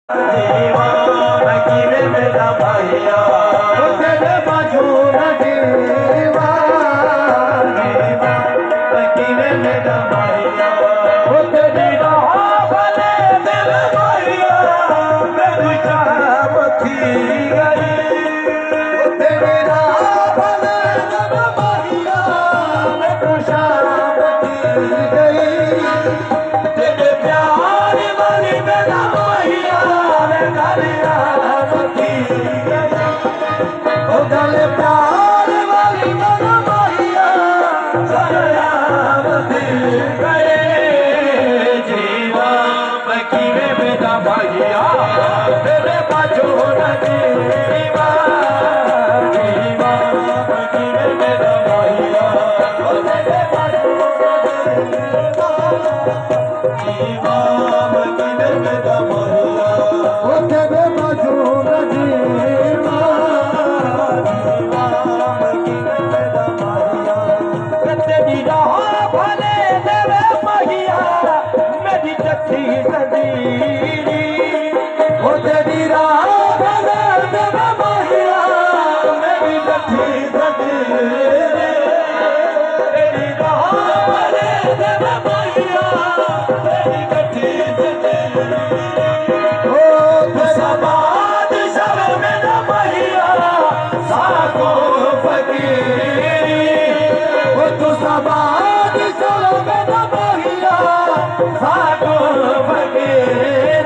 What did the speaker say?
दीवान की रे मेरा भैया वो तेरे बाजू न दीवान की रे मेरा भैया वो तेरी राह भले मेरे भैया मैं चाहत थी गई वो तेरी राह भले मेरे भैया मैं चाहत थी गई तेरे प्यार वाली मेरा भैया ओ गले प्यार वाली मेरा भैया सलामती गए जीवा बकीरे मेरा भैया तेरे बाजू न जीवा जीवा बकीरे मेरा भैया ओ तेरे बाजू न जीवा जीवा बकीरे मेरा भैया ओ तेरे बाजू न जीवा तेरी राह भले मेरे भैया मेरी चट्टी सदीरी हो तेरी राह भले मेरे भैया मेरी चट्टी सदीरी तेरी राह भले मेरे भैया मेरी चट्टी सदीरी हो तो समाज सब मेरा भैया साको फकीरी तू समाज चलो मेरा भैया साको फकीर